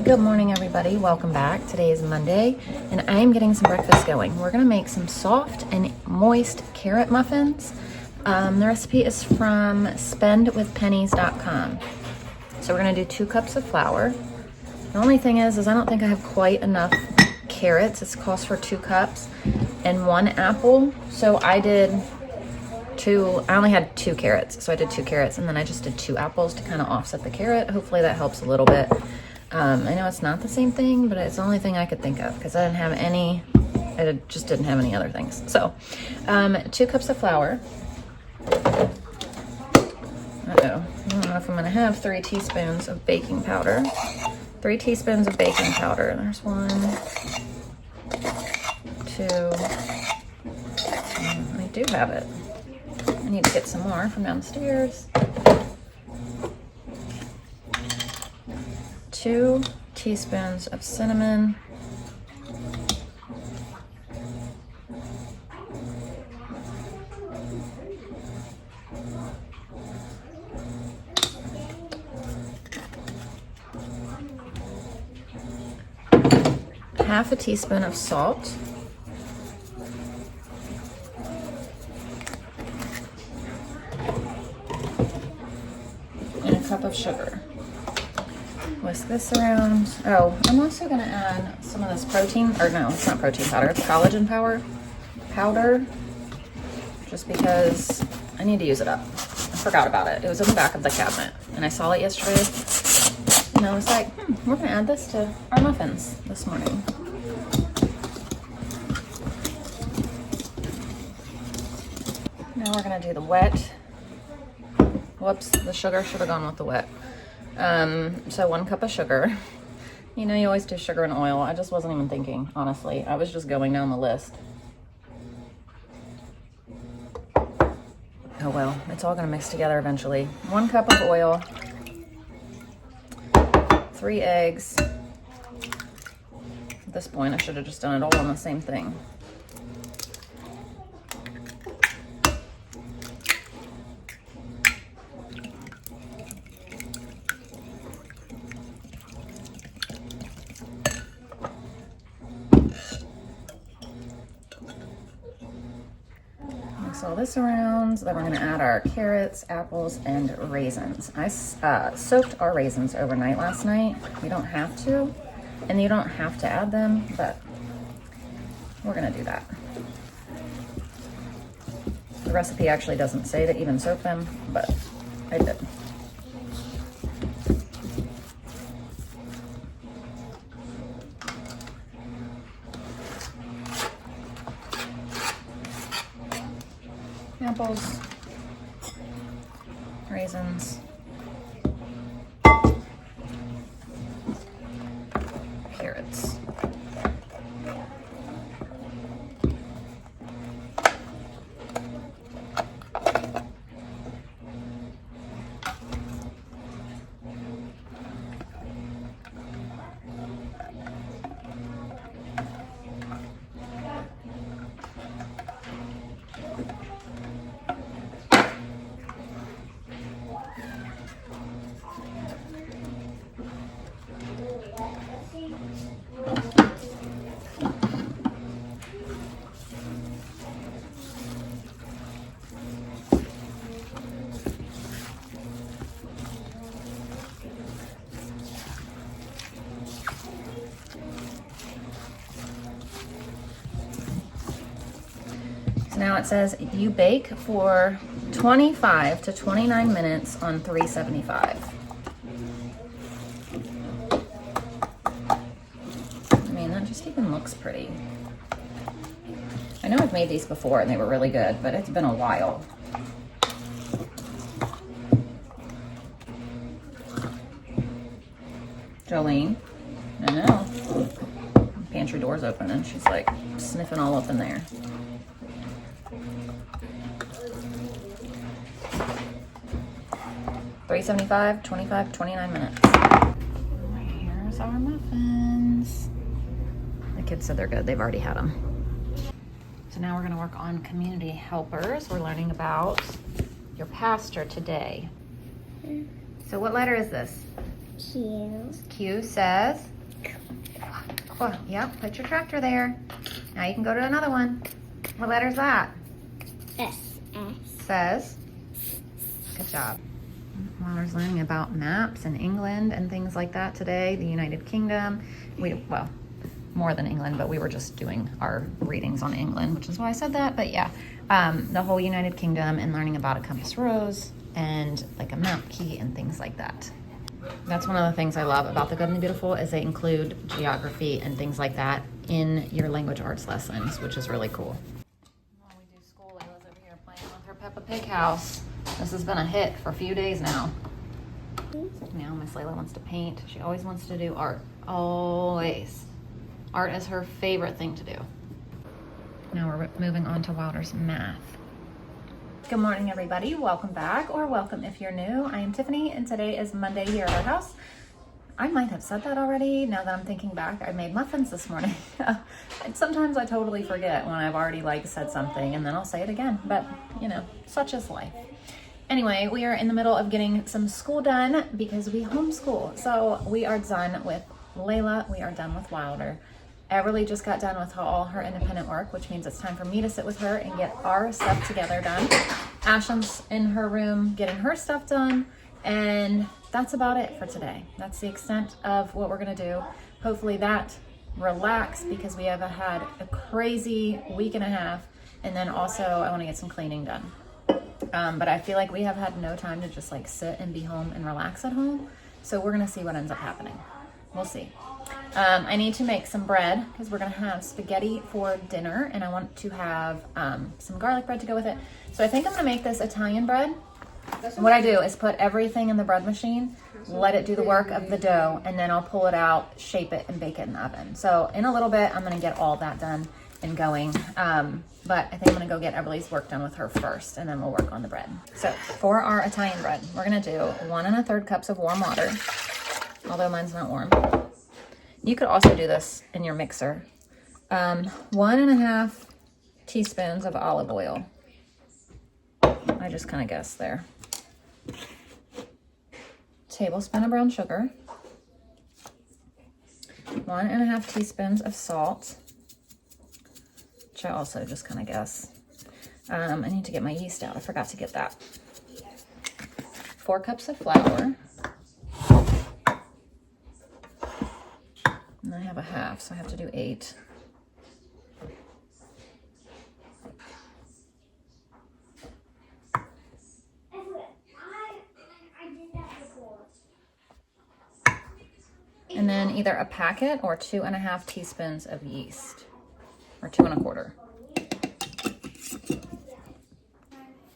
Good morning, everybody. Welcome back. Today is Monday, and I am getting some breakfast going. We're gonna make some soft and moist carrot muffins. The recipe is from spendwithpennies.com. So we're gonna do 2 cups of flour. The only thing is I don't think I have quite enough carrots. It's calls for 2 cups and 1 apple. So I only had 2 carrots. So I did 2 carrots, and then I just did 2 apples to kind of offset the carrot. Hopefully that helps a little bit. I know it's not the same thing, but it's the only thing I could think of because I just didn't have any other things. So 2 cups of flour. I don't know if I'm gonna have 3 teaspoons of baking powder. 3 teaspoons of baking powder. There's 1, 2. I do have it. I need to get some more from downstairs. 2 teaspoons of cinnamon. Half a teaspoon of salt. And a cup of sugar. Whisk this around. Oh, I'm also gonna add some of this protein, or no, it's not protein powder, it's collagen powder, just because I need to use it up. I forgot about it. It was in the back of the cabinet, and I saw it yesterday, and I was like, we're gonna add this to our muffins this morning. Now we're gonna do the wet. Whoops, the sugar should have gone with the wet. So 1 cup of sugar. You know, you always do sugar and oil. I just wasn't even thinking, honestly. I was just going down the list. Oh well, it's all gonna mix together eventually. 1 cup of oil, 3 eggs. At this point, I should have just done it all on the same thing. Mix all this around. Then we're going to add our carrots, apples, and raisins. I soaked our raisins overnight last night. You don't have to, and you don't have to add them, but we're going to do that. The recipe actually doesn't say to even soak them, but I did. Apples, raisins, carrots. Now it says you bake for 25 to 29 minutes on 375. I mean, that just even looks pretty. I know I've made these before and they were really good, but it's been a while. Jolene, I know. Pantry door's open and she's like sniffing all up in there. $3.75, 25, 29 minutes. Here's our muffins. The kids said they're good. They've already had them. So now we're going to work on community helpers. We're learning about your pastor today. So what letter is this? Q. Q says? Cool. Yep, put your tractor there. Now you can go to another one. What letter's that? S. Says. Good job. Wilder's learning about maps in England and things like that today. The United Kingdom. Well, more than England, but we were just doing our readings on England, which is why I said that. But yeah, the whole United Kingdom and learning about a compass rose and like a map key and things like that. That's one of the things I love about the Good and the Beautiful is they include geography and things like that in your language arts lessons, which is really cool. While we do school, Layla's over here playing with her Peppa Pig house. This has been a hit for a few days now. Now Miss Layla wants to paint. She always wants to do art. Always. Art is her favorite thing to do. Now we're moving on to Wilder's math. Good morning, everybody. Welcome back, or welcome if you're new. I am Tiffany, and today is Monday here at our house. I might have said that already. Now that I'm thinking back, I made muffins this morning. And sometimes I totally forget when I've already said something, and then I'll say it again. But you know, such is life. Anyway, we are in the middle of getting some school done because we homeschool. So we are done with Layla. We are done with Wilder. Everly just got done with all her independent work, which means it's time for me to sit with her and get our stuff together done. Ashlyn's in her room getting her stuff done, and that's about it for today. That's the extent of what we're gonna do. Hopefully that relax because we have had a crazy week and a half, and then also I wanna get some cleaning done. But I feel like we have had no time to just sit and be home and relax at home. So we're gonna see what ends up happening. We'll see. I need to make some bread because we're gonna have spaghetti for dinner, and I want to have some garlic bread to go with it. So I think I'm gonna make this Italian bread. What I do is put everything in the bread machine, let it do the work of the dough, and then I'll pull it out, shape it, and bake it in the oven. So in a little bit, I'm gonna get all that done and going. But I think I'm gonna go get Everly's work done with her first, and then we'll work on the bread. So for our Italian bread, we're gonna do 1 1/3 cups of warm water, although mine's not warm. You could also do this in your mixer. 1 1/2 teaspoons of olive oil. I just kind of guessed there. Tablespoon of brown sugar. 1 1/2 teaspoons of salt, which I also just kind of guess. I need to get my yeast out. I forgot to get that. 4 cups of flour. And I have a half, so I have to do 8. And then either a packet or 2 1/2 teaspoons of yeast, or 2 1/4.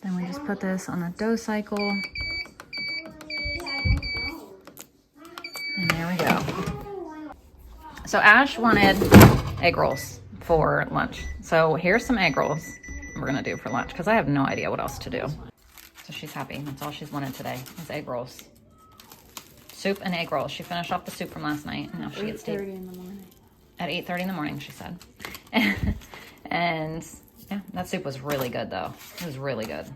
Then we just put this on the dough cycle. And there we go. So Ash wanted egg rolls for lunch. So here's some egg rolls we're gonna do for lunch because I have no idea what else to do. So she's happy. That's all she's wanted today is egg rolls. Soup and egg rolls. She finished off the soup from last night, and now she gets to 8:30 in the morning. At 8:30 in the morning, she said. And yeah, that soup was really good though. It was really good.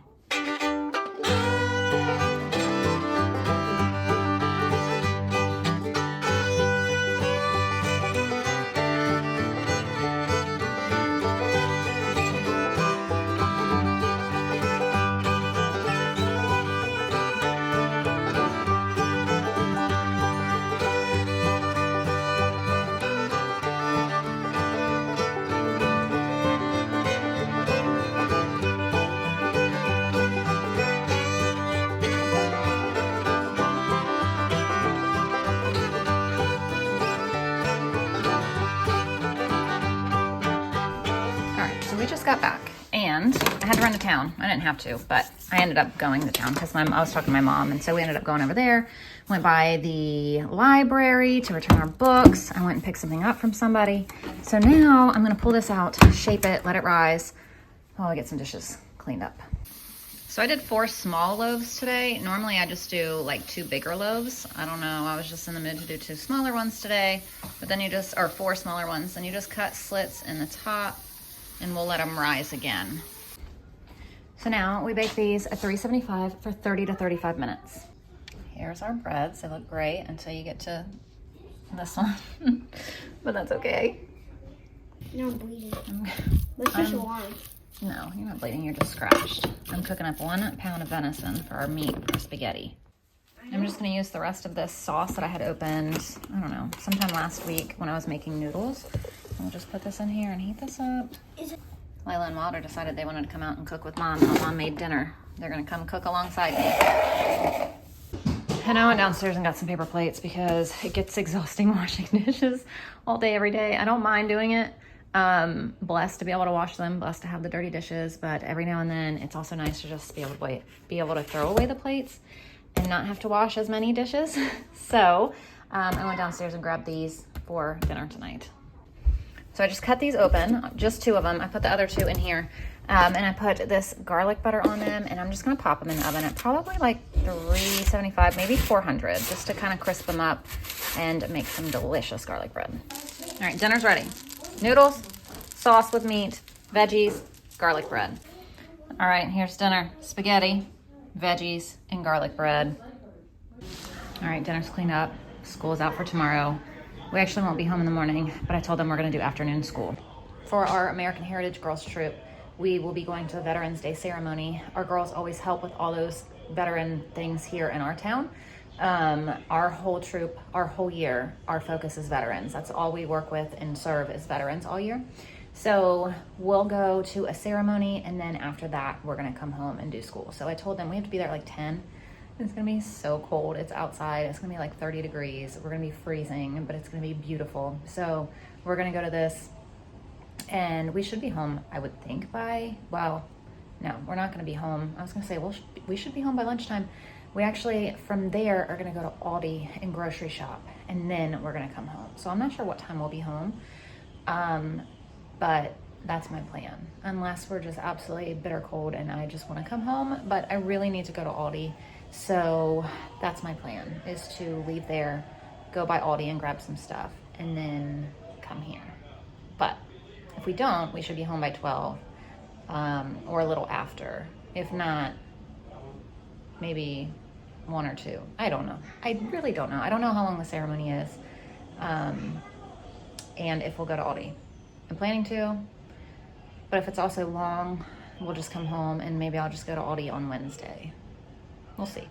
Got back and I had to run to town. I didn't have to, but I ended up going to town because I was talking to my mom, and so we ended up going over there. Went by the library to return our books. I went and picked something up from somebody. So now I'm gonna pull this out, shape it, let it rise while I get some dishes cleaned up. So I did 4 small loaves today. Normally I just do 2 bigger loaves. I don't know, I was just in the mood to do 2 smaller ones today, but then or 4 smaller ones, and you just cut slits in the top, and we'll let them rise again. So now we bake these at 375 for 30 to 35 minutes. Here's our breads. They look great until you get to this one, but that's okay. No, I'm bleeding. Let's push a line. No, you're not bleeding, you're just scratched. I'm cooking up 1 pound of venison for our meat for spaghetti. I'm just gonna use the rest of this sauce that I had opened, I don't know, sometime last week when I was making noodles. We'll just put this in here and heat this up. Lila and Wilder decided they wanted to come out and cook with Mom while Mom made dinner. They're gonna come cook alongside me. And I went downstairs and got some paper plates because it gets exhausting washing dishes all day, every day. I don't mind doing it. Blessed to be able to wash them, blessed to have the dirty dishes, but every now and then it's also nice to just be able to throw away the plates and not have to wash as many dishes. So I went downstairs and grabbed these for dinner tonight. So I just cut these open, just 2 of them. I put the other 2 in here, and I put this garlic butter on them, and I'm just gonna pop them in the oven at probably like 375, maybe 400, just to kind of crisp them up and make some delicious garlic bread. All right, dinner's ready. Noodles, sauce with meat, veggies, garlic bread. All right, here's dinner. Spaghetti, veggies, and garlic bread. All right, dinner's cleaned up. School is out for tomorrow. We actually won't be home in the morning, but I told them we're gonna do afternoon school. For our American Heritage Girls Troop, we will be going to the Veterans Day ceremony. Our girls always help with all those veteran things here in our town. Our whole troop, our whole year, our focus is veterans. That's all we work with and serve as veterans all year. So we'll go to a ceremony, and then after that, we're gonna come home and do school. So I told them we have to be there at like 10. It's gonna be so cold. It's outside. It's gonna be like 30 degrees. We're gonna be freezing, but it's gonna be beautiful. So we're gonna go to this, and we should be home, I would think, by, well, no, we're not gonna be home. I was gonna say, well, we should be home by lunchtime. We actually, from there, are gonna go to Aldi and grocery shop, and then we're gonna come home. So I'm not sure what time we'll be home, but that's my plan. Unless we're just absolutely bitter cold and I just wanna come home, but I really need to go to Aldi. So that's my plan, is to leave there, go by Aldi and grab some stuff, and then come here. But if we don't, we should be home by 12, or a little after. If not, maybe 1 or 2. I don't know. I really don't know. I don't know how long the ceremony is, and if we'll go to Aldi. I'm planning to, but if it's also long, we'll just come home, and maybe I'll just go to Aldi on Wednesday. We'll see.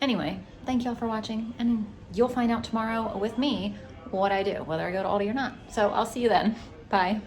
Anyway, thank y'all for watching, and you'll find out tomorrow with me what I do, whether I go to Aldi or not. So I'll see you then. Bye.